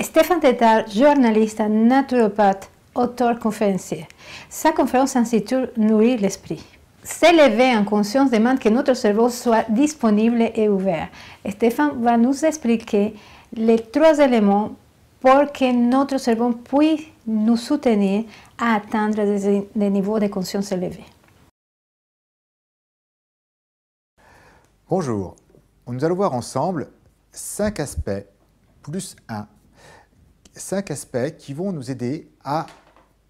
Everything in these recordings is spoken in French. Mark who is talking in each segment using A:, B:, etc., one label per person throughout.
A: Stéphane Tétart, journaliste, naturopathe, auteur-conférencier. Sa conférence s'intitule « Nourrir l'esprit ». S'élever en conscience demande que notre cerveau soit disponible et ouvert. Stéphane va nous expliquer les 3 éléments pour que notre cerveau puisse nous soutenir à atteindre des niveaux de conscience élevés.
B: Bonjour, nous allons voir ensemble 5 aspects, plus 1, 5 aspects qui vont nous aider à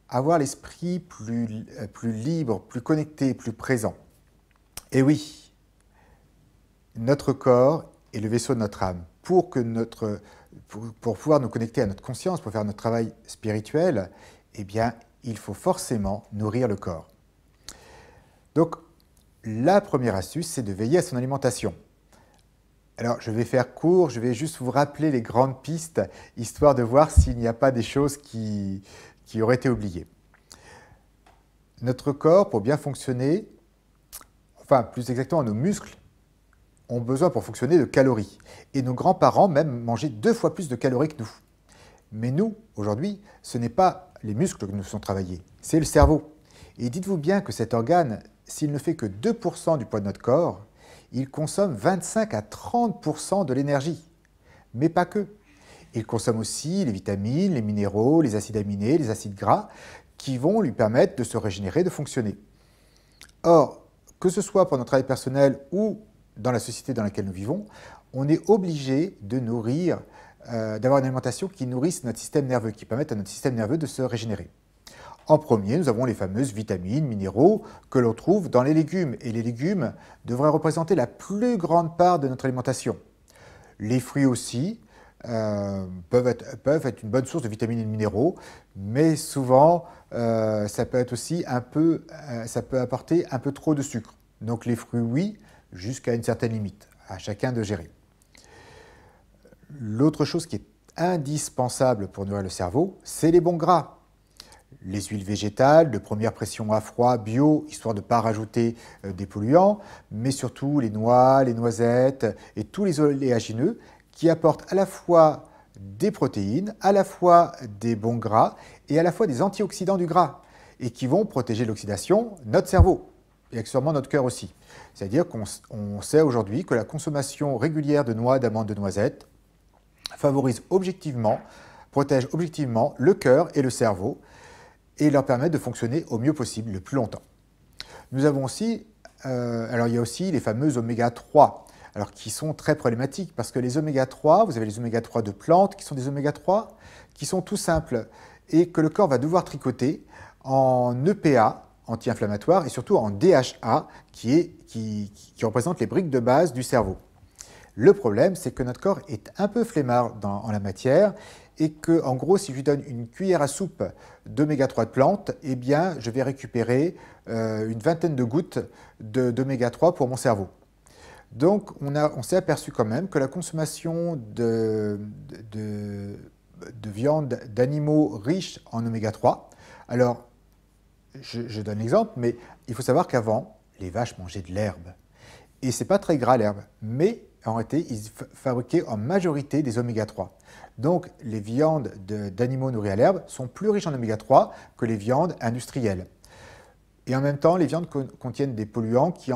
B: avoir l'esprit plus libre, plus connecté, plus présent. Et oui, notre corps est le vaisseau de notre âme. Pour pouvoir nous connecter à notre conscience, pour faire notre travail spirituel, eh bien, il faut forcément nourrir le corps. Donc, la première astuce, c'est de veiller à son alimentation. Alors, je vais faire court, je vais juste vous rappeler les grandes pistes, histoire de voir s'il n'y a pas des choses qui auraient été oubliées. Notre corps, pour bien fonctionner, enfin, plus exactement, nos muscles ont besoin pour fonctionner de calories. Et nos grands-parents même mangeaient 2 fois plus de calories que nous. Mais nous, aujourd'hui, ce n'est pas les muscles que nous sont travaillés, c'est le cerveau. Et dites-vous bien que cet organe, s'il ne fait que 2% du poids de notre corps, il consomme 25 à 30% de l'énergie. Mais pas que. Il consomme aussi les vitamines, les minéraux, les acides aminés, les acides gras, qui vont lui permettre de se régénérer, de fonctionner. Or, que ce soit pour notre travail personnel ou dans la société dans laquelle nous vivons, on est obligé de nourrir, d'avoir une alimentation qui nourrisse notre système nerveux, qui permette à notre système nerveux de se régénérer. En premier, nous avons les fameuses vitamines, minéraux que l'on trouve dans les légumes. Et les légumes devraient représenter la plus grande part de notre alimentation. Les fruits aussi peuvent être une bonne source de vitamines et de minéraux, mais souvent, ça peut être aussi ça peut apporter un peu trop de sucre. Donc les fruits, oui, jusqu'à une certaine limite, à chacun de gérer. L'autre chose qui est indispensable pour nourrir le cerveau, c'est les bons gras. Les huiles végétales de première pression à froid, bio, histoire de ne pas rajouter des polluants, mais surtout les noix, les noisettes et tous les oléagineux qui apportent à la fois des protéines, à la fois des bons gras et à la fois des antioxydants du gras et qui vont protéger l'oxydation de notre cerveau et accessoirement notre cœur aussi. C'est-à-dire qu'on sait aujourd'hui que la consommation régulière de noix, d'amandes, de noisettes protège objectivement le cœur et le cerveau et leur permet de fonctionner au mieux possible, le plus longtemps. Nous avons aussi, alors il y a aussi les fameux oméga 3, alors qui sont très problématiques parce que les oméga 3, vous avez les oméga 3 de plantes qui sont des oméga 3 qui sont tout simples et que le corps va devoir tricoter en EPA, anti-inflammatoire, et surtout en DHA, qui représente les briques de base du cerveau. Le problème, c'est que notre corps est un peu flemmard en la matière et que, en gros, si je lui donne une cuillère à soupe d'oméga 3 de plantes, eh bien, je vais récupérer une vingtaine de gouttes d'oméga 3 pour mon cerveau. Donc, on s'est aperçu quand même que la consommation de viande d'animaux riches en oméga 3, alors, je donne l'exemple, mais il faut savoir qu'avant, les vaches mangeaient de l'herbe. Et ce n'est pas très gras l'herbe, mais en réalité, ils fabriquaient en majorité des oméga 3. Donc, les viandes d'animaux nourris à l'herbe sont plus riches en oméga 3 que les viandes industrielles. Et en même temps, les viandes contiennent des polluants qui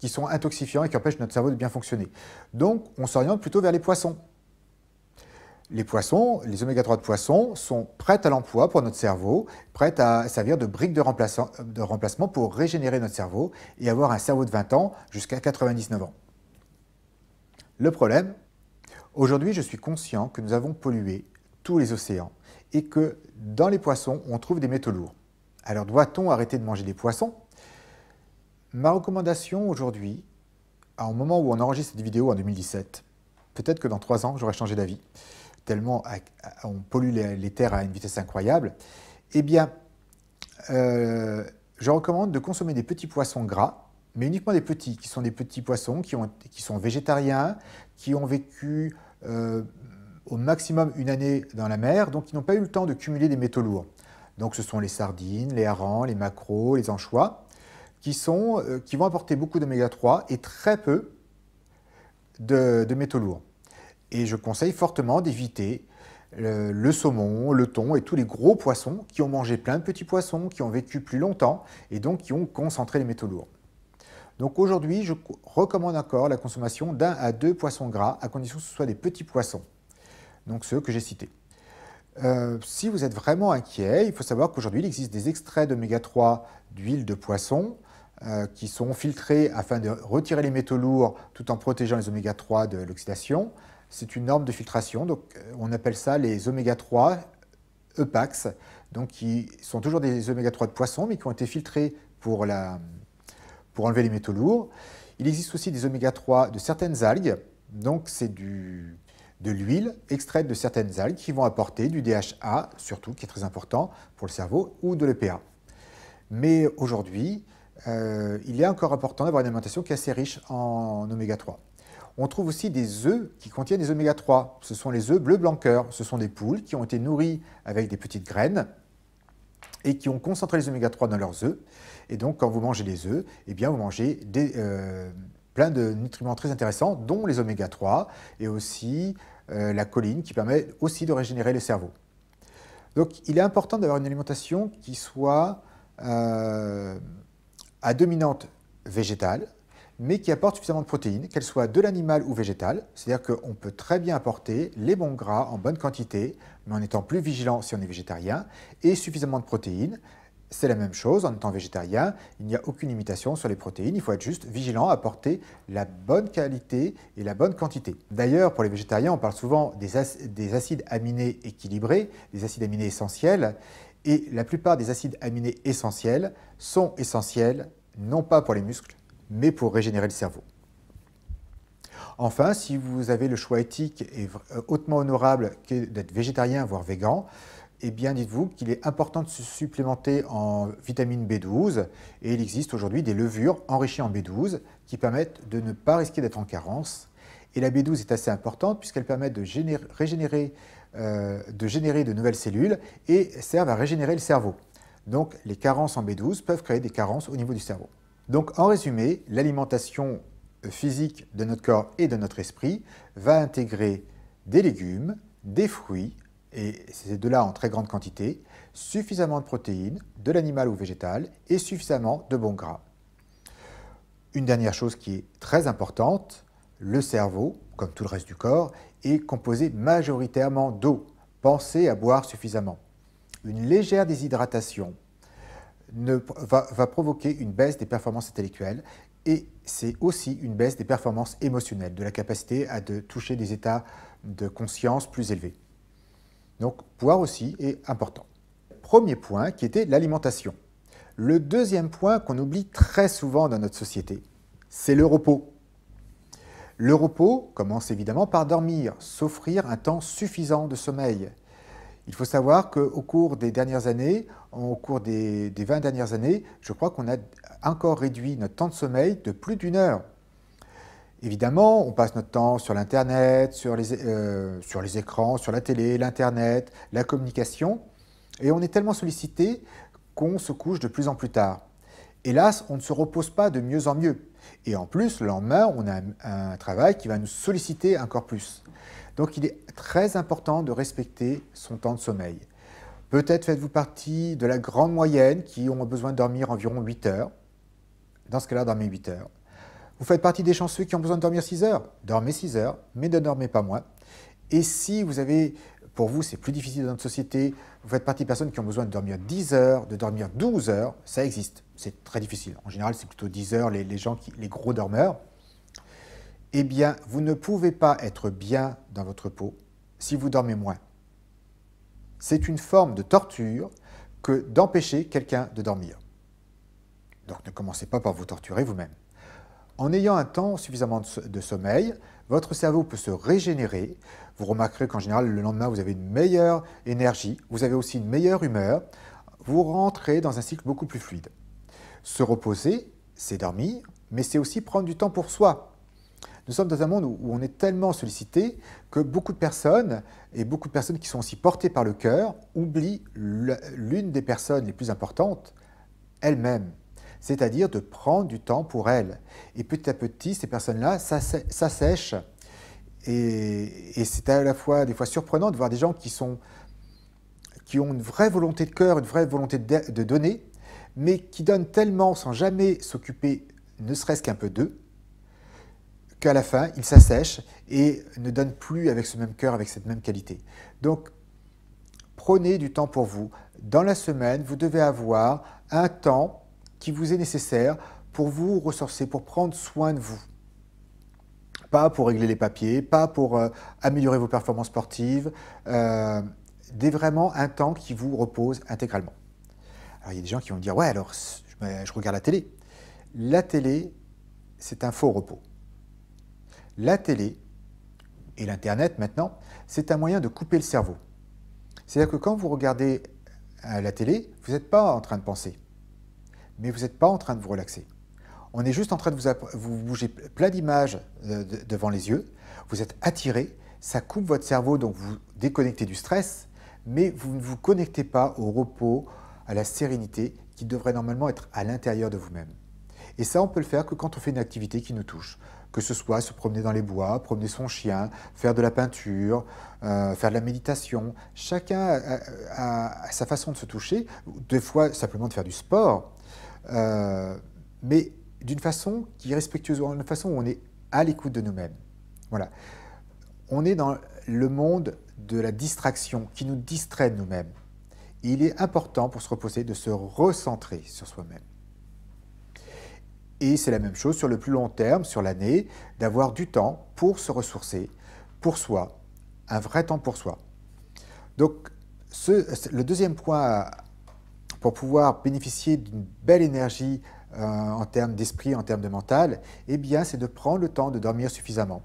B: sont intoxifiants et qui empêchent notre cerveau de bien fonctionner. Donc, on s'oriente plutôt vers les poissons. Les poissons, les oméga 3 de poissons sont prêts à l'emploi pour notre cerveau, prêts à servir de briques de remplacement pour régénérer notre cerveau et avoir un cerveau de 20 ans jusqu'à 99 ans. Le problème, aujourd'hui, je suis conscient que nous avons pollué tous les océans et que dans les poissons, on trouve des métaux lourds. Alors, doit-on arrêter de manger des poissons? Ma recommandation aujourd'hui, au moment où on enregistre cette vidéo en 2017, peut-être que dans 3 ans, j'aurai changé d'avis, tellement on pollue les terres à une vitesse incroyable, eh bien, je recommande de consommer des petits poissons gras, mais uniquement des petits, qui sont des petits poissons qui sont végétariens, qui ont vécu au maximum 1 année dans la mer, donc qui n'ont pas eu le temps de cumuler des métaux lourds. Donc ce sont les sardines, les harengs, les maquereaux, les anchois, qui vont apporter beaucoup d'oméga 3 et très peu de métaux lourds. Et je conseille fortement d'éviter le saumon, le thon et tous les gros poissons qui ont mangé plein de petits poissons, qui ont vécu plus longtemps et donc qui ont concentré les métaux lourds. Donc aujourd'hui, je recommande encore la consommation d'1 à 2 poissons gras, à condition que ce soit des petits poissons, donc ceux que j'ai cités. Si vous êtes vraiment inquiet, il faut savoir qu'aujourd'hui, il existe des extraits d'oméga 3 d'huile de poisson qui sont filtrés afin de retirer les métaux lourds tout en protégeant les oméga 3 de l'oxydation. C'est une norme de filtration, donc on appelle ça les oméga 3 EPAX, donc qui sont toujours des oméga 3 de poisson, mais qui ont été filtrés pour enlever les métaux lourds. Il existe aussi des oméga 3 de certaines algues, donc c'est de l'huile extraite de certaines algues qui vont apporter du DHA, surtout, qui est très important pour le cerveau, ou de l'EPA. Mais aujourd'hui, il est encore important d'avoir une alimentation qui est assez riche en oméga 3. On trouve aussi des œufs qui contiennent des oméga 3. Ce sont les œufs bleu blanc cœur. Ce sont des poules qui ont été nourries avec des petites graines et qui ont concentré les oméga 3 dans leurs œufs. Et donc, quand vous mangez les œufs, eh bien, vous mangez plein de nutriments très intéressants, dont les oméga 3 et aussi la choline qui permet aussi de régénérer le cerveau. Donc, il est important d'avoir une alimentation qui soit à dominante végétale, mais qui apporte suffisamment de protéines, qu'elles soient de l'animal ou végétale. C'est-à-dire qu'on peut très bien apporter les bons gras en bonne quantité, mais en étant plus vigilant si on est végétarien, et suffisamment de protéines. C'est la même chose, en étant végétarien, il n'y a aucune limitation sur les protéines, il faut être juste vigilant à apporter la bonne qualité et la bonne quantité. D'ailleurs, pour les végétariens, on parle souvent des acides aminés équilibrés, des acides aminés essentiels, et la plupart des acides aminés essentiels sont essentiels, non pas pour les muscles, mais pour régénérer le cerveau. Enfin, si vous avez le choix éthique et hautement honorable d'être végétarien, voire végan, eh bien dites-vous qu'il est important de se supplémenter en vitamine B12 et il existe aujourd'hui des levures enrichies en B12 qui permettent de ne pas risquer d'être en carence. Et la B12 est assez importante puisqu'elle permet de générer de nouvelles cellules et servent à régénérer le cerveau. Donc les carences en B12 peuvent créer des carences au niveau du cerveau. Donc en résumé, l'alimentation physique de notre corps et de notre esprit va intégrer des légumes, des fruits, et ces deux-là en très grande quantité, suffisamment de protéines, de l'animal ou végétal, et suffisamment de bons gras. Une dernière chose qui est très importante, le cerveau, comme tout le reste du corps, est composé majoritairement d'eau. Pensez à boire suffisamment. Une légère déshydratation va provoquer une baisse des performances intellectuelles et c'est aussi une baisse des performances émotionnelles, de la capacité à toucher des états de conscience plus élevés. Donc, boire aussi est important. Premier point qui était l'alimentation. Le deuxième point qu'on oublie très souvent dans notre société, c'est le repos. Le repos commence évidemment par dormir, s'offrir un temps suffisant de sommeil. Il faut savoir qu'au cours des dernières années, au cours des 20 dernières années, je crois qu'on a encore réduit notre temps de sommeil de plus d'1 heure. Évidemment, on passe notre temps sur l'Internet, sur les écrans, sur la télé, l'Internet, la communication, et on est tellement sollicité qu'on se couche de plus en plus tard. Hélas, on ne se repose pas de mieux en mieux. Et en plus, le lendemain, on a un travail qui va nous solliciter encore plus. Donc il est très important de respecter son temps de sommeil. Peut-être faites-vous partie de la grande moyenne qui ont besoin de dormir environ 8 heures. Dans ce cas-là, dormez 8 heures. Vous faites partie des chanceux qui ont besoin de dormir 6 heures. Dormez 6 heures, mais ne dormez pas moins. Et si vous avez, pour vous, c'est plus difficile dans notre société, vous faites partie des personnes qui ont besoin de dormir 10 heures, de dormir 12 heures, ça existe. C'est très difficile. En général, c'est plutôt 10 heures, les gros dormeurs. Eh bien, vous ne pouvez pas être bien dans votre peau si vous dormez moins. C'est une forme de torture que d'empêcher quelqu'un de dormir. Donc ne commencez pas par vous torturer vous-même. En ayant un temps suffisamment de sommeil, votre cerveau peut se régénérer. Vous remarquerez qu'en général, le lendemain, vous avez une meilleure énergie, vous avez aussi une meilleure humeur, vous rentrez dans un cycle beaucoup plus fluide. Se reposer, c'est dormir, mais c'est aussi prendre du temps pour soi. Nous sommes dans un monde où on est tellement sollicité que beaucoup de personnes, et beaucoup de personnes qui sont aussi portées par le cœur, oublient l'une des personnes les plus importantes, elles-mêmes. C'est-à-dire de prendre du temps pour elles. Et petit à petit, ces personnes-là s'assèchent Et c'est à la fois des fois surprenant de voir des gens qui ont une vraie volonté de cœur, une vraie volonté de donner, mais qui donnent tellement sans jamais s'occuper, ne serait-ce qu'un peu d'eux, qu'à la fin, ils s'assèchent et ne donnent plus avec ce même cœur, avec cette même qualité. Donc, prenez du temps pour vous. Dans la semaine, vous devez avoir un temps qui vous est nécessaire pour vous ressourcer, pour prendre soin de vous. Pas pour régler les papiers, pas pour améliorer vos performances sportives, vraiment un temps qui vous repose intégralement. Alors, il y a des gens qui vont me dire « Ouais, alors, je regarde la télé. » La télé, c'est un faux repos. La télé et l'Internet, maintenant, c'est un moyen de couper le cerveau. C'est-à-dire que quand vous regardez la télé, vous n'êtes pas en train de penser, mais vous n'êtes pas en train de vous relaxer. On est juste en train de vous bouger plein d'images devant les yeux, vous êtes attiré, ça coupe votre cerveau, donc vous déconnectez du stress, mais vous ne vous connectez pas au repos, à la sérénité qui devrait normalement être à l'intérieur de vous-même. Et ça, on peut le faire que quand on fait une activité qui nous touche, que ce soit se promener dans les bois, promener son chien, faire de la peinture, faire de la méditation. Chacun a sa façon de se toucher, des fois simplement de faire du sport, mais d'une façon qui est respectueuse, d'une façon où on est à l'écoute de nous-mêmes. Voilà. On est dans le monde de la distraction qui nous distrait de nous-mêmes. Il est important pour se reposer de se recentrer sur soi-même. Et c'est la même chose sur le plus long terme, sur l'année, d'avoir du temps pour se ressourcer, pour soi, un vrai temps pour soi. Donc, le deuxième point pour pouvoir bénéficier d'une belle énergie en termes d'esprit, en termes de mental, eh bien, c'est de prendre le temps de dormir suffisamment.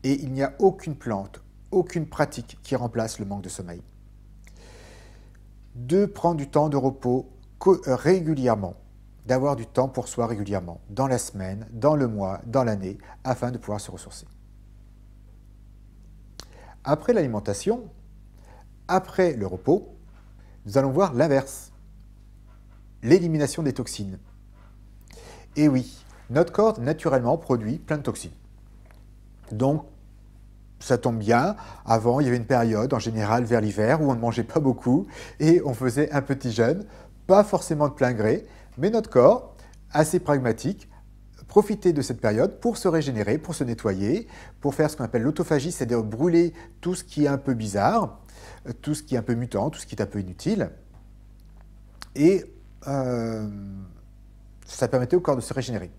B: Et il n'y a aucune plante, aucune pratique qui remplace le manque de sommeil. De prendre du temps de repos régulièrement, d'avoir du temps pour soi régulièrement, dans la semaine, dans le mois, dans l'année, afin de pouvoir se ressourcer. Après l'alimentation, après le repos, nous allons voir l'inverse, l'élimination des toxines. Et oui, notre corps naturellement produit plein de toxines. Donc, ça tombe bien, avant il y avait une période, en général vers l'hiver, où on ne mangeait pas beaucoup et on faisait un petit jeûne, pas forcément de plein gré, mais notre corps, assez pragmatique, profitait de cette période pour se régénérer, pour se nettoyer, pour faire ce qu'on appelle l'autophagie, c'est-à-dire brûler tout ce qui est un peu bizarre, tout ce qui est un peu mutant, tout ce qui est un peu inutile. Et ça permettait au corps de se régénérer.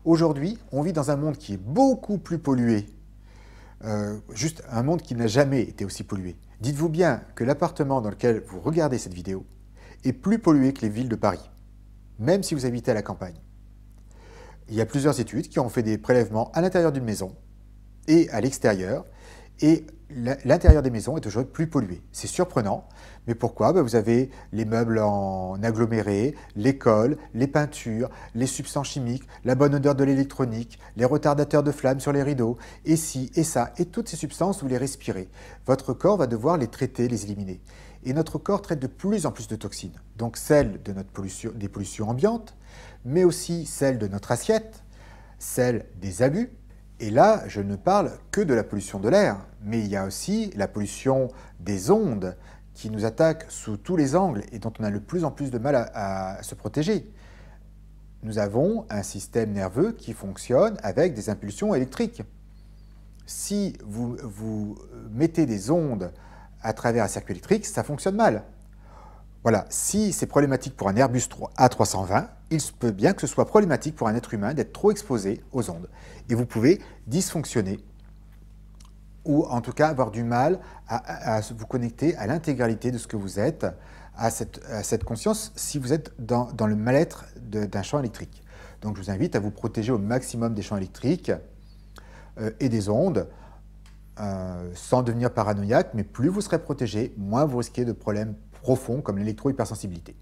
B: Aujourd'hui, on vit dans un monde qui est beaucoup plus pollué, juste un monde qui n'a jamais été aussi pollué. Dites-vous bien que l'appartement dans lequel vous regardez cette vidéo est plus pollué que les villes de Paris, même si vous habitez à la campagne. Il y a plusieurs études qui ont fait des prélèvements à l'intérieur d'une maison et à l'extérieur, et l'intérieur des maisons est aujourd'hui plus pollué. C'est surprenant, mais pourquoi? Vous avez les meubles en aggloméré, l'école, les peintures, les substances chimiques, la bonne odeur de l'électronique, les retardateurs de flammes sur les rideaux, et ci et ça, et toutes ces substances, vous les respirez. Votre corps va devoir les traiter, les éliminer. Et notre corps traite de plus en plus de toxines, donc celles de notre pollution, des pollutions ambiantes, mais aussi celles de notre assiette, celles des abus. Et là, je ne parle que de la pollution de l'air, mais il y a aussi la pollution des ondes qui nous attaquent sous tous les angles et dont on a de plus en plus de mal à se protéger. Nous avons un système nerveux qui fonctionne avec des impulsions électriques. Si vous mettez des ondes à travers un circuit électrique, ça fonctionne mal. Voilà, si c'est problématique pour un Airbus A320, il se peut bien que ce soit problématique pour un être humain d'être trop exposé aux ondes. Et vous pouvez dysfonctionner ou en tout cas avoir du mal à vous connecter à l'intégralité de ce que vous êtes, à cette conscience si vous êtes dans le mal-être d'un champ électrique. Donc je vous invite à vous protéger au maximum des champs électriques et des ondes, sans devenir paranoïaque, mais plus vous serez protégé, moins vous risquez de problèmes profonds comme l'électro-hypersensibilité.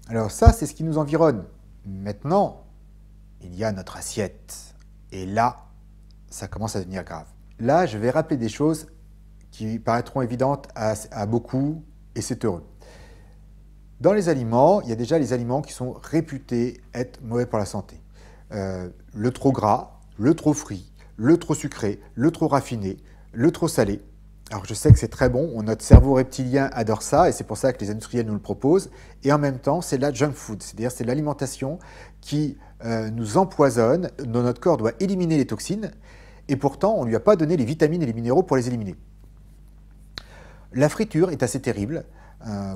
B: Alors ça, c'est ce qui nous environne. Maintenant, il y a notre assiette. Et là, ça commence à devenir grave. Là, je vais rappeler des choses qui paraîtront évidentes à beaucoup, et c'est heureux. Dans les aliments, il y a déjà les aliments qui sont réputés être mauvais pour la santé. Le trop gras, le trop frit, le trop sucré, le trop raffiné, le trop salé. Alors je sais que c'est très bon, notre cerveau reptilien adore ça et c'est pour ça que les industriels nous le proposent. Et en même temps, c'est de la junk food, c'est-à-dire c'est l'alimentation qui nous empoisonne, dont notre corps doit éliminer les toxines et pourtant on ne lui a pas donné les vitamines et les minéraux pour les éliminer. La friture est assez terrible.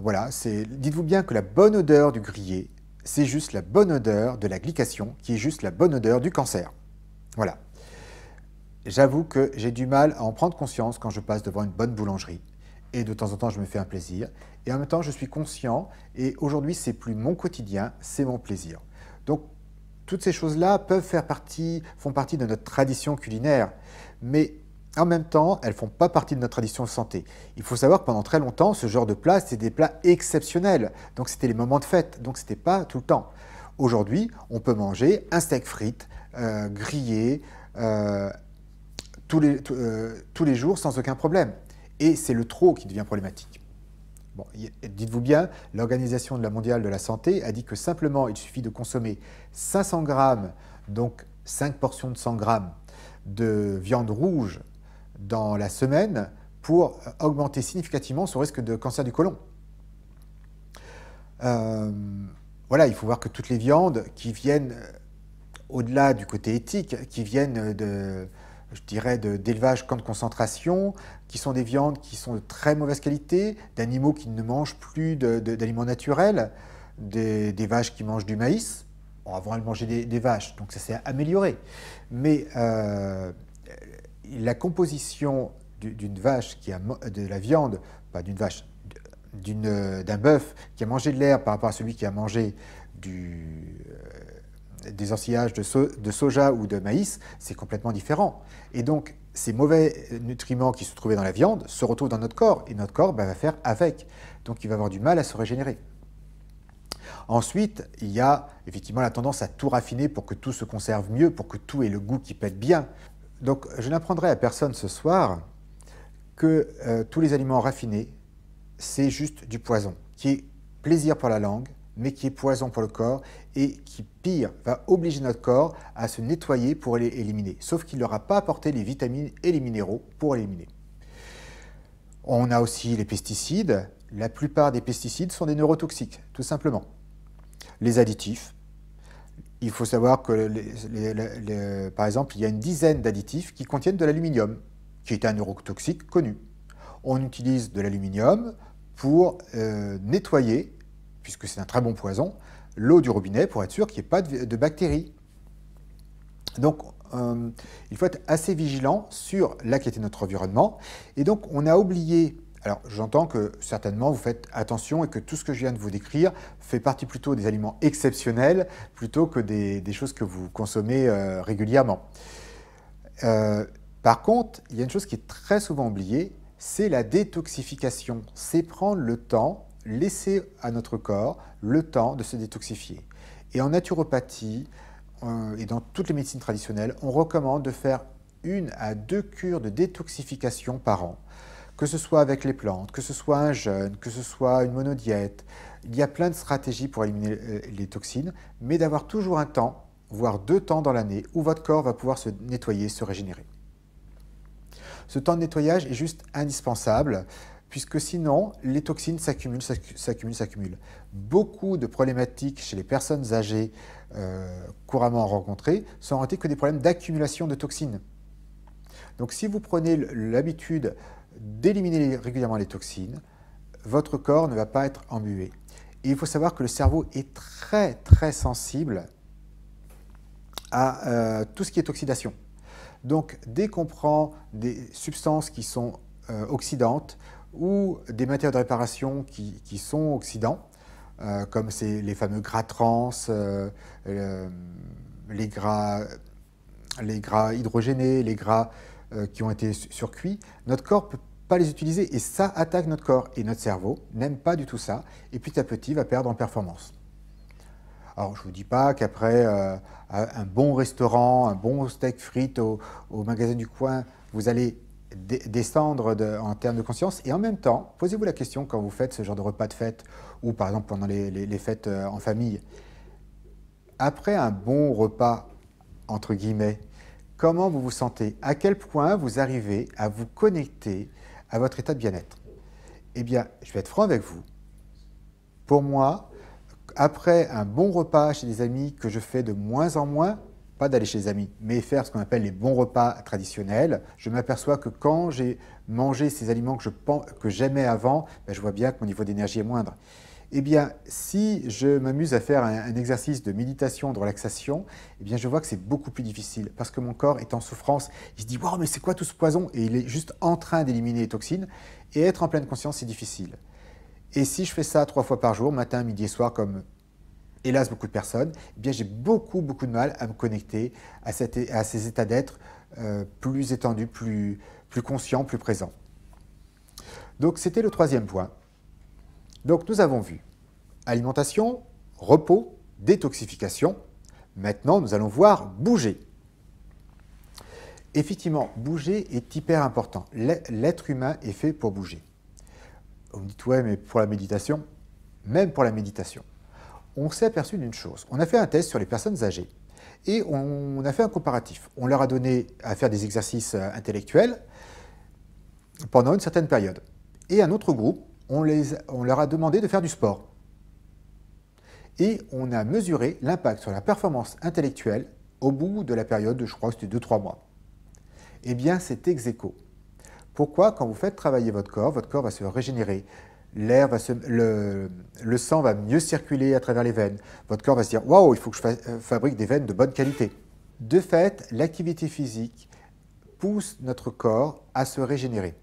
B: Voilà, dites-vous bien que la bonne odeur du grillé, c'est juste la bonne odeur de la glycation qui est juste la bonne odeur du cancer. Voilà. J'avoue que j'ai du mal à en prendre conscience quand je passe devant une bonne boulangerie. Et de temps en temps, je me fais un plaisir. Et en même temps, je suis conscient. Et aujourd'hui, c'est plus mon quotidien, c'est mon plaisir. Donc, toutes ces choses-là font partie de notre tradition culinaire. Mais en même temps, elles ne font pas partie de notre tradition de santé. Il faut savoir que pendant très longtemps, ce genre de plats, c'était des plats exceptionnels. Donc, c'était les moments de fête. Donc, ce n'était pas tout le temps. Aujourd'hui, on peut manger un steak frites, grillé, tous les jours sans aucun problème. Et c'est le trop qui devient problématique. Bon, dites-vous bien, l'Organisation mondiale de la santé a dit que simplement il suffit de consommer 500 grammes, donc 5 portions de 100 grammes de viande rouge dans la semaine pour augmenter significativement son risque de cancer du côlon. Voilà, il faut voir que toutes les viandes qui viennent, au-delà du côté éthique, qui viennent je dirais, d'élevage camp de concentration, qui sont des viandes qui sont de très mauvaise qualité, d'animaux qui ne mangent plus d'aliments naturels, des vaches qui mangent du maïs. Bon, avant, elles mangeaient des vaches, donc ça s'est amélioré. Mais la composition d'une vache, de la viande, pas d'une vache, d'un bœuf qui a mangé de l'herbe par rapport à celui qui a mangé des ensillages de soja ou de maïs, c'est complètement différent. Et donc, ces mauvais nutriments qui se trouvaient dans la viande se retrouvent dans notre corps, et notre corps va faire avec. Donc, il va avoir du mal à se régénérer. Ensuite, il y a effectivement la tendance à tout raffiner pour que tout se conserve mieux, pour que tout ait le goût qui pète bien. Donc, je n'apprendrai à personne ce soir que tous les aliments raffinés, c'est juste du poison, qui est plaisir pour la langue, mais qui est poison pour le corps et qui, pire, va obliger notre corps à se nettoyer pour les éliminer. Sauf qu'il ne leur a pas apporté les vitamines et les minéraux pour éliminer. On a aussi les pesticides. La plupart des pesticides sont des neurotoxiques, tout simplement. Les additifs. Il faut savoir que, par exemple, il y a une dizaine d'additifs qui contiennent de l'aluminium, qui est un neurotoxique connu. On utilise de l'aluminium pour nettoyer, puisque c'est un très bon poison, l'eau du robinet pour être sûr qu'il n'y ait pas de bactéries. Donc, il faut être assez vigilant sur la qualité de notre environnement. Et donc, on a oublié, alors j'entends que certainement vous faites attention et que tout ce que je viens de vous décrire fait partie plutôt des aliments exceptionnels plutôt que des choses que vous consommez régulièrement. Par contre, il y a une chose qui est très souvent oubliée, c'est la détoxification. C'est prendre le temps, laisser à notre corps le temps de se détoxifier. Et en naturopathie et dans toutes les médecines traditionnelles, on recommande de faire 1 à 2 cures de détoxification par an. Que ce soit avec les plantes, que ce soit un jeûne, que ce soit une monodiète. Il y a plein de stratégies pour éliminer les toxines, mais d'avoir toujours un temps, voire 2 temps dans l'année, où votre corps va pouvoir se nettoyer, se régénérer. Ce temps de nettoyage est juste indispensable, puisque sinon, les toxines s'accumulent, s'accumulent, s'accumulent. Beaucoup de problématiques chez les personnes âgées couramment rencontrées sont orientées que des problèmes d'accumulation de toxines. Donc si vous prenez l'habitude d'éliminer régulièrement les toxines, votre corps ne va pas être embué. Et il faut savoir que le cerveau est très très sensible à tout ce qui est oxydation. Donc dès qu'on prend des substances qui sont oxydantes ou des matières de réparation qui sont oxydants, comme c'est les fameux gras trans, les gras hydrogénés, les gras qui ont été surcuits, notre corps ne peut pas les utiliser et ça attaque notre corps. Et notre cerveau n'aime pas du tout ça et petit à petit va perdre en performance. Alors je ne vous dis pas qu'après un bon restaurant, un bon steak frites au magasin du coin, vous allez descendre en termes de conscience. Et en même temps, posez-vous la question quand vous faites ce genre de repas de fête ou par exemple pendant les fêtes en famille. Après un bon repas, entre guillemets, comment vous vous sentez, à quel point vous arrivez à vous connecter à votre état de bien-être. Eh bien, je vais être franc avec vous. Pour moi, après un bon repas chez des amis que je fais de moins en moins, pas d'aller chez les amis, mais faire ce qu'on appelle les bons repas traditionnels, je m'aperçois que quand j'ai mangé ces aliments que j'aimais avant, ben je vois bien que mon niveau d'énergie est moindre. Eh bien, si je m'amuse à faire un exercice de méditation, de relaxation, eh bien, je vois que c'est beaucoup plus difficile parce que mon corps est en souffrance. Il se dit « Wow, mais c'est quoi tout ce poison ?» Et il est juste en train d'éliminer les toxines. Et être en pleine conscience, c'est difficile. Et si je fais ça 3 fois par jour, matin, midi et soir, comme hélas beaucoup de personnes, eh bien, j'ai beaucoup de mal à me connecter à ces états d'être plus étendus, plus conscients, plus présents. Donc, c'était le 3e point. Donc, nous avons vu alimentation, repos, détoxification. Maintenant, nous allons voir bouger. Effectivement, bouger est hyper important. L'être humain est fait pour bouger. Vous me dites, ouais, mais pour la méditation, même pour la méditation, on s'est aperçu d'une chose. On a fait un test sur les personnes âgées et on a fait un comparatif. On leur a donné à faire des exercices intellectuels pendant une certaine période. Et un autre groupe, on leur a demandé de faire du sport. Et on a mesuré l'impact sur la performance intellectuelle au bout de la période, je crois que c'était 2-3 mois. Eh bien, c'est ex aequo. Pourquoi? Quand vous faites travailler votre corps va se régénérer. L'air le sang va mieux circuler à travers les veines. Votre corps va se dire « Waouh, il faut que je fabrique des veines de bonne qualité ». De fait, l'activité physique pousse notre corps à se régénérer.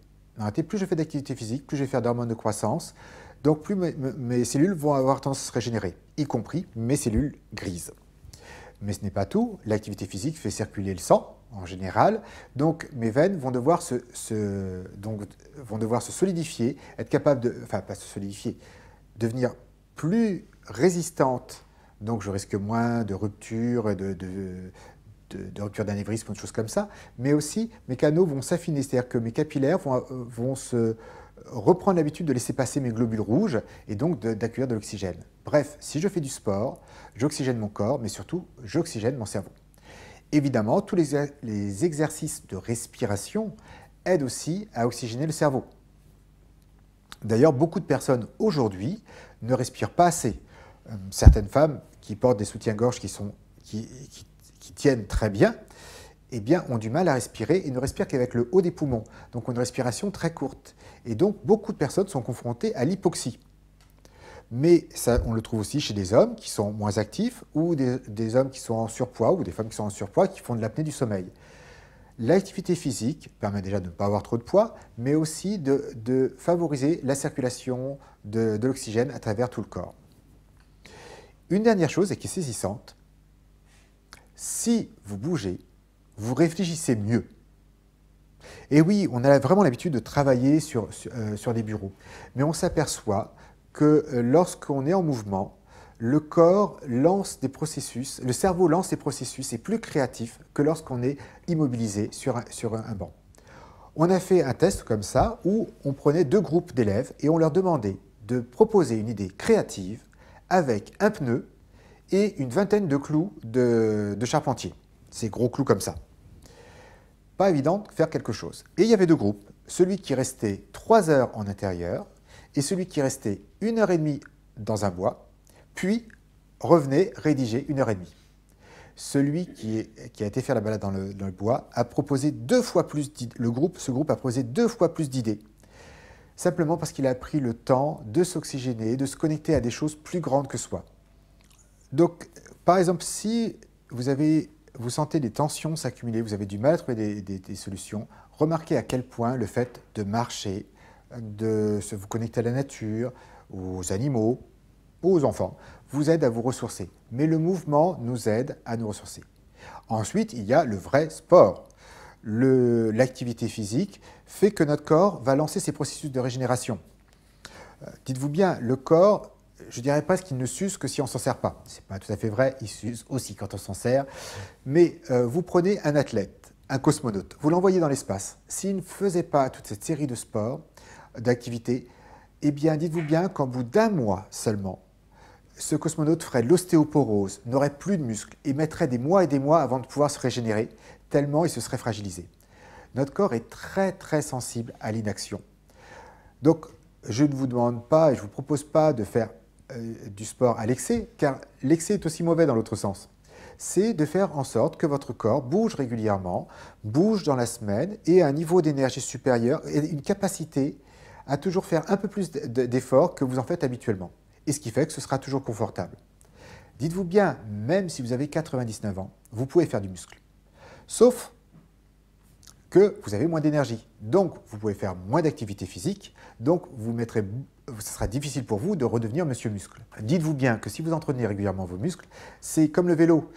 B: Plus je fais d'activité physique, plus je vais faire d'hormones de croissance, donc plus mes cellules vont avoir tendance à se régénérer, y compris mes cellules grises. Mais ce n'est pas tout, l'activité physique fait circuler le sang, en général, donc mes veines vont devoir se solidifier, être capables de, enfin pas se solidifier, devenir plus résistantes, donc je risque moins de rupture, de rupture d'anévrisme ou de choses comme ça, mais aussi mes canaux vont s'affiner, c'est-à-dire que mes capillaires vont se reprendre l'habitude de laisser passer mes globules rouges et donc d'accueillir de l'oxygène. Bref, si je fais du sport, j'oxygène mon corps, mais surtout, j'oxygène mon cerveau. Évidemment, tous les exercices de respiration aident aussi à oxygéner le cerveau. D'ailleurs, beaucoup de personnes aujourd'hui ne respirent pas assez. Certaines femmes qui portent des soutiens-gorge qui tiennent très bien, eh bien, ont du mal à respirer et ne respirent qu'avec le haut des poumons. Donc, ont une respiration très courte. Et donc, beaucoup de personnes sont confrontées à l'hypoxie. Mais ça, on le trouve aussi chez des hommes qui sont moins actifs ou des hommes qui sont en surpoids ou des femmes qui sont en surpoids qui font de l'apnée du sommeil. L'activité physique permet déjà de ne pas avoir trop de poids, mais aussi de favoriser la circulation de l'oxygène à travers tout le corps. Une dernière chose et qui est saisissante, si vous bougez, vous réfléchissez mieux. Et oui, on a vraiment l'habitude de travailler sur des bureaux, mais on s'aperçoit que lorsqu'on est en mouvement, le corps lance des processus, le cerveau lance des processus, est plus créatif que lorsqu'on est immobilisé sur un banc. On a fait un test comme ça où on prenait 2 groupes d'élèves et on leur demandait de proposer une idée créative avec un pneu et une vingtaine de clous de charpentier. Ces gros clous comme ça. Pas évident de faire quelque chose. Et il y avait 2 groupes, celui qui restait 3 heures en intérieur et celui qui restait 1h30 dans un bois, puis revenait rédiger 1h30. Celui qui a été faire la balade dans le bois a proposé 2 fois plus d'idées. Ce groupe a proposé 2 fois plus d'idées. Simplement parce qu'il a pris le temps de s'oxygéner, de se connecter à des choses plus grandes que soi. Donc, par exemple, si vous sentez des tensions s'accumuler, vous avez du mal à trouver des solutions, remarquez à quel point le fait de marcher, de vous connecter à la nature, aux animaux, aux enfants, vous aide à vous ressourcer. Mais le mouvement nous aide à nous ressourcer. Ensuite, il y a le vrai sport. L'activité physique fait que notre corps va lancer ses processus de régénération. Dites-vous bien, le corps, je dirais presque qu'il ne s'use que si on ne s'en sert pas. Ce n'est pas tout à fait vrai, il s'use aussi quand on s'en sert. Mais vous prenez un athlète, un cosmonaute, vous l'envoyez dans l'espace. S'il ne faisait pas toute cette série de sports, d'activités, eh bien, dites-vous bien qu'en bout d'1 mois seulement, ce cosmonaute ferait l'ostéoporose, n'aurait plus de muscles et mettrait des mois et des mois avant de pouvoir se régénérer, tellement il se serait fragilisé. Notre corps est très très sensible à l'inaction. Donc, je ne vous demande pas et je ne vous propose pas de faire du sport à l'excès, car l'excès est aussi mauvais dans l'autre sens. C'est de faire en sorte que votre corps bouge régulièrement, bouge dans la semaine et à un niveau d'énergie supérieur et une capacité à toujours faire un peu plus d'efforts que vous en faites habituellement. Et ce qui fait que ce sera toujours confortable. Dites-vous bien, même si vous avez 99 ans, vous pouvez faire du muscle. Sauf que vous avez moins d'énergie. Donc, vous pouvez faire moins d'activité physique. Donc, ce sera difficile pour vous de redevenir monsieur muscle. Dites-vous bien que si vous entretenez régulièrement vos muscles, c'est comme le vélo.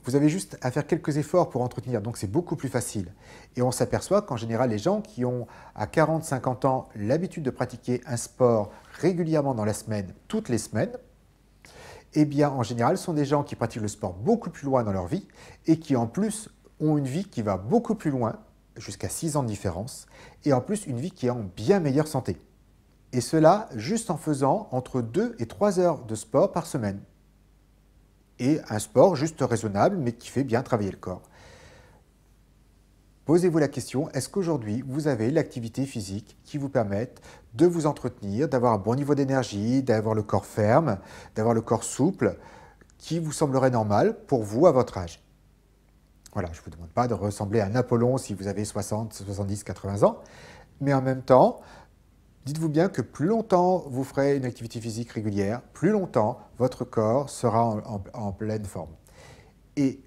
B: Vous avez juste à faire quelques efforts pour entretenir. Donc, c'est beaucoup plus facile. Et on s'aperçoit qu'en général, les gens qui ont à 40-50 ans l'habitude de pratiquer un sport régulièrement dans la semaine, toutes les semaines, eh bien, en général, sont des gens qui pratiquent le sport beaucoup plus loin dans leur vie et qui, en plus, ont une vie qui va beaucoup plus loin, jusqu'à 6 ans de différence, et en plus une vie qui est en bien meilleure santé. Et cela juste en faisant entre 2 et 3 heures de sport par semaine. Et un sport juste raisonnable, mais qui fait bien travailler le corps. Posez-vous la question, est-ce qu'aujourd'hui vous avez l'activité physique qui vous permette de vous entretenir, d'avoir un bon niveau d'énergie, d'avoir le corps ferme, d'avoir le corps souple, qui vous semblerait normal pour vous à votre âge? Voilà, je ne vous demande pas de ressembler à un Apollon si vous avez 60, 70, 80 ans, mais en même temps, dites-vous bien que plus longtemps vous ferez une activité physique régulière, plus longtemps votre corps sera en pleine forme. Et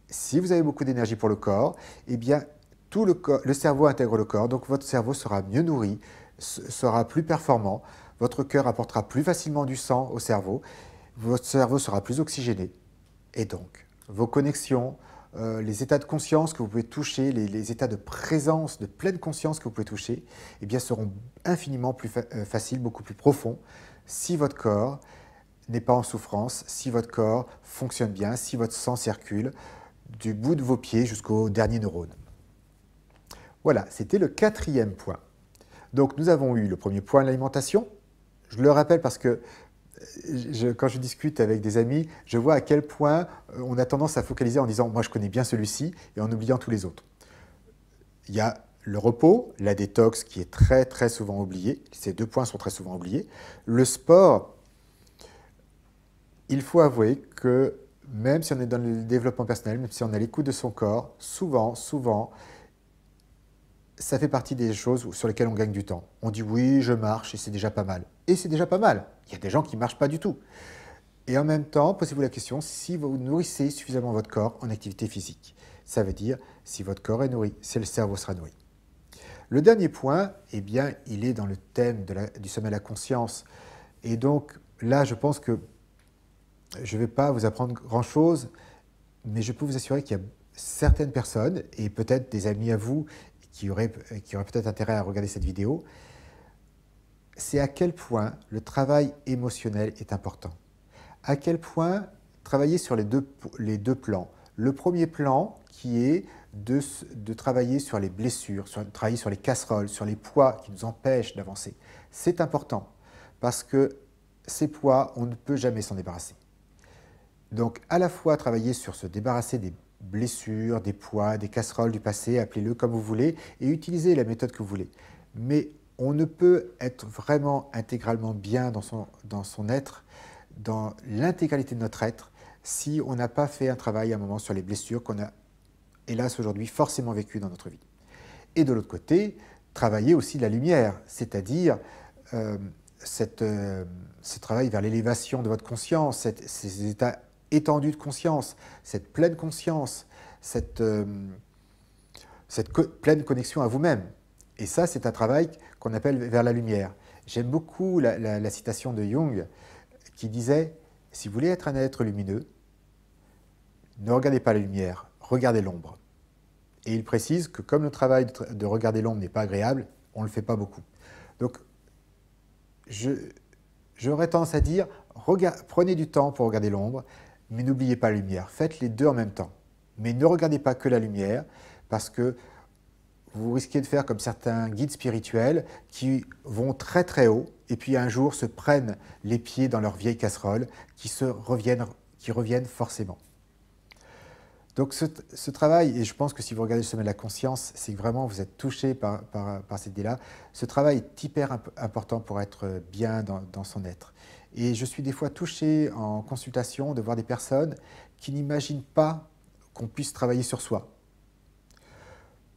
B: si vous avez beaucoup d'énergie pour le corps, eh bien, le cerveau intègre le corps, donc votre cerveau sera mieux nourri, sera plus performant, votre cœur apportera plus facilement du sang au cerveau, votre cerveau sera plus oxygéné, et donc vos connexions, les états de conscience que vous pouvez toucher, les états de présence, de pleine conscience que vous pouvez toucher, eh bien, seront infiniment plus faciles, beaucoup plus profonds, si votre corps n'est pas en souffrance, si votre corps fonctionne bien, si votre sang circule du bout de vos pieds jusqu'au dernier neurone. Voilà, c'était le 4e point. Donc, nous avons eu le premier point, l'alimentation. Je le rappelle parce que quand je discute avec des amis, je vois à quel point on a tendance à focaliser en disant « moi je connais bien celui-ci » et en oubliant tous les autres. Il y a le repos, la détox qui est très très souvent oubliée. Ces 2 points sont très souvent oubliés. Le sport, il faut avouer que même si on est dans le développement personnel, même si on est à l'écoute de son corps, souvent, ça fait partie des choses sur lesquelles on gagne du temps. On dit oui, je marche et c'est déjà pas mal. Et c'est déjà pas mal. Il y a des gens qui ne marchent pas du tout. Et en même temps, posez-vous la question, si vous nourrissez suffisamment votre corps en activité physique, ça veut dire si votre corps est nourri, si le cerveau sera nourri. Le dernier point, eh bien, il est dans le thème du sommeil à la conscience. Et donc là, je pense que je ne vais pas vous apprendre grand-chose, mais je peux vous assurer qu'il y a certaines personnes, et peut-être des amis à vous, qui auraient peut-être intérêt à regarder cette vidéo, c'est à quel point le travail émotionnel est important. À quel point travailler sur les deux plans. Le premier plan qui est de travailler sur les blessures, travailler sur les casseroles, sur les poids qui nous empêchent d'avancer. C'est important parce que ces poids, on ne peut jamais s'en débarrasser. Donc à la fois travailler sur se débarrasser des blessures, des poids, des casseroles du passé, appelez-le comme vous voulez, et utilisez la méthode que vous voulez. Mais on ne peut être vraiment intégralement bien dans son être, dans l'intégralité de notre être, si on n'a pas fait un travail à un moment sur les blessures qu'on a, hélas, aujourd'hui forcément vécues dans notre vie. Et de l'autre côté, travailler aussi la lumière, c'est-à-dire ce travail vers l'élévation de votre conscience, ces états étendus de conscience, cette pleine conscience, cette pleine connexion à vous-même. Et ça, c'est un travail qu'on appelle vers la lumière. J'aime beaucoup la citation de Jung qui disait « Si vous voulez être un être lumineux, ne regardez pas la lumière, regardez l'ombre. » Et il précise que comme le travail de regarder l'ombre n'est pas agréable, on ne le fait pas beaucoup. Donc, j'aurais tendance à dire, prenez du temps pour regarder l'ombre, mais n'oubliez pas la lumière. Faites les deux en même temps. Mais ne regardez pas que la lumière, parce que vous risquez de faire comme certains guides spirituels qui vont très très haut et puis un jour se prennent les pieds dans leur vieille casserole qui reviennent forcément. Donc ce travail, et je pense que si vous regardez le sommet de la conscience, c'est que vraiment vous êtes touché par cette idée-là, ce travail est hyper important pour être bien dans son être. Et je suis des fois touché en consultation de voir des personnes qui n'imaginent pas qu'on puisse travailler sur soi.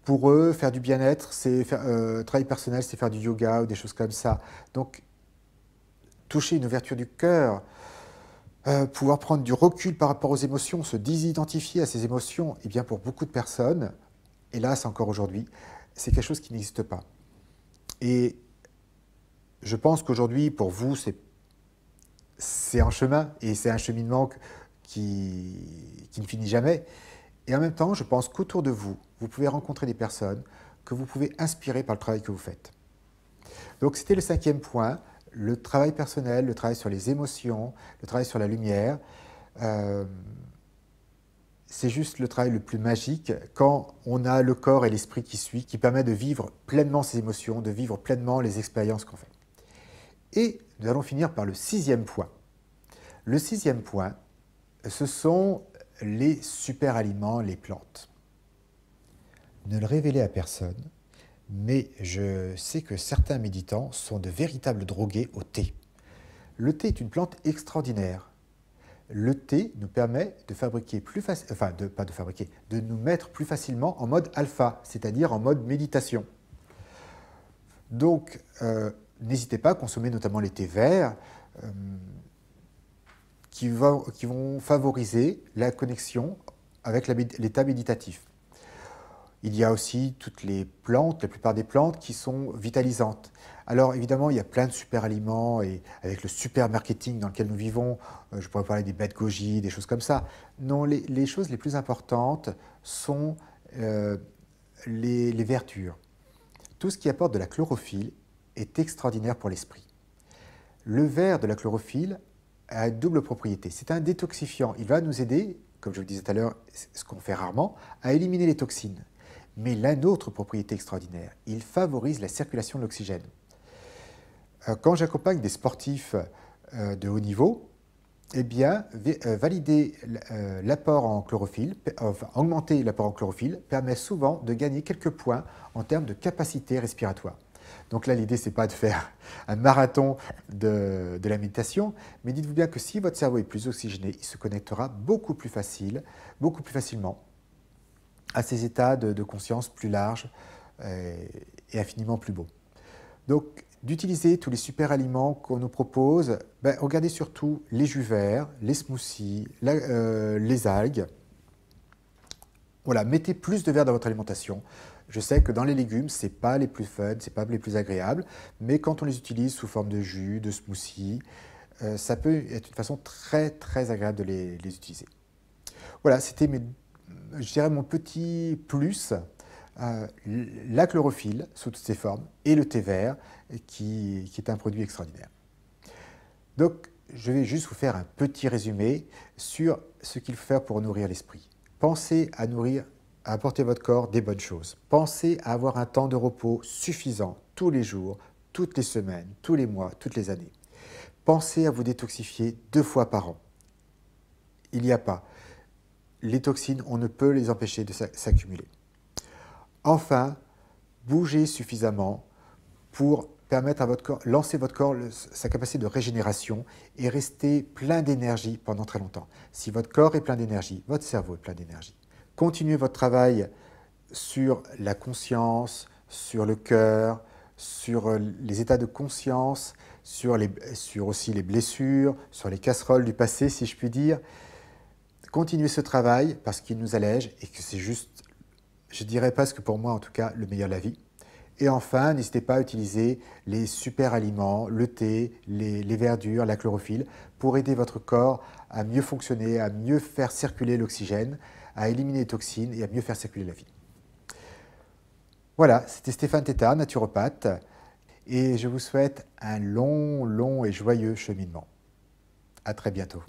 B: Pour eux, faire du bien-être, travail personnel, c'est faire du yoga ou des choses comme ça. Donc, toucher une ouverture du cœur, pouvoir prendre du recul par rapport aux émotions, se désidentifier à ces émotions, eh bien pour beaucoup de personnes, hélas encore aujourd'hui, c'est quelque chose qui n'existe pas. Et je pense qu'aujourd'hui, pour vous, c'est un chemin, et c'est un cheminement qui ne finit jamais. Et en même temps, je pense qu'autour de vous, vous pouvez rencontrer des personnes que vous pouvez inspirer par le travail que vous faites. Donc c'était le 5e point, le travail personnel, le travail sur les émotions, le travail sur la lumière. C'est juste le travail le plus magique quand on a le corps et l'esprit qui suit, qui permet de vivre pleinement ses émotions, de vivre pleinement les expériences qu'on fait. Et nous allons finir par le 6e point. Le 6e point, ce sont les super aliments, les plantes. Ne le révélez à personne, mais je sais que certains méditants sont de véritables drogués au thé. Le thé est une plante extraordinaire. Le thé nous permet de fabriquer de nous mettre plus facilement en mode alpha, c'est-à-dire en mode méditation. Donc, n'hésitez pas à consommer notamment les thés verts qui vont favoriser la connexion avec l'état méditatif. Il y a aussi toutes les plantes, la plupart des plantes qui sont vitalisantes. Alors évidemment, il y a plein de super aliments et avec le super marketing dans lequel nous vivons, je pourrais parler des baies de goji, des choses comme ça. Non, les choses les plus importantes sont les verdures. Tout ce qui apporte de la chlorophylle est extraordinaire pour l'esprit. Le vert de la chlorophylle a une double propriété. C'est un détoxifiant. Il va nous aider, comme je vous le disais tout à l'heure, ce qu'on fait rarement, à éliminer les toxines. Mais l'une autre propriété extraordinaire, il favorise la circulation de l'oxygène. Quand j'accompagne des sportifs de haut niveau, eh bien, valider l'apport en chlorophylle, augmenter l'apport en chlorophylle, permet souvent de gagner quelques points en termes de capacité respiratoire. Donc là, l'idée, ce n'est pas de faire un marathon de la méditation, mais dites-vous bien que si votre cerveau est plus oxygéné, il se connectera beaucoup plus facilement à ces états de conscience plus larges et infiniment plus beaux. Donc, d'utiliser tous les super aliments qu'on nous propose, regardez surtout les jus verts, les smoothies, les algues. Voilà, mettez plus de verre dans votre alimentation. Je sais que dans les légumes, ce n'est pas les plus fun, ce n'est pas les plus agréables, mais quand on les utilise sous forme de jus, de smoothie, ça peut être une façon très très agréable de les utiliser. Voilà, c'était je dirais mon petit plus, la chlorophylle sous toutes ses formes et le thé vert qui est un produit extraordinaire. Donc, je vais juste vous faire un petit résumé sur ce qu'il faut faire pour nourrir l'esprit. Pensez à apporter votre corps des bonnes choses. Pensez à avoir un temps de repos suffisant tous les jours, toutes les semaines, tous les mois, toutes les années. Pensez à vous détoxifier 2 fois par an. Il n'y a pas. Les toxines, on ne peut les empêcher de s'accumuler. Enfin, bougez suffisamment pour permettre à votre corps, lancer votre corps, sa capacité de régénération et rester plein d'énergie pendant très longtemps. Si votre corps est plein d'énergie, votre cerveau est plein d'énergie. Continuez votre travail sur la conscience, sur le cœur, sur les états de conscience, sur aussi les blessures, sur les casseroles du passé, si je puis dire. Continuez ce travail parce qu'il nous allège et que c'est juste, je dirais presque pour moi en tout cas, le meilleur de la vie. Et enfin, n'hésitez pas à utiliser les super aliments, le thé, les verdures, la chlorophylle, pour aider votre corps à mieux fonctionner, à mieux faire circuler l'oxygène, à éliminer les toxines et à mieux faire circuler la vie. Voilà, c'était Stéphane Tétart, naturopathe, et je vous souhaite un long et joyeux cheminement. À très bientôt.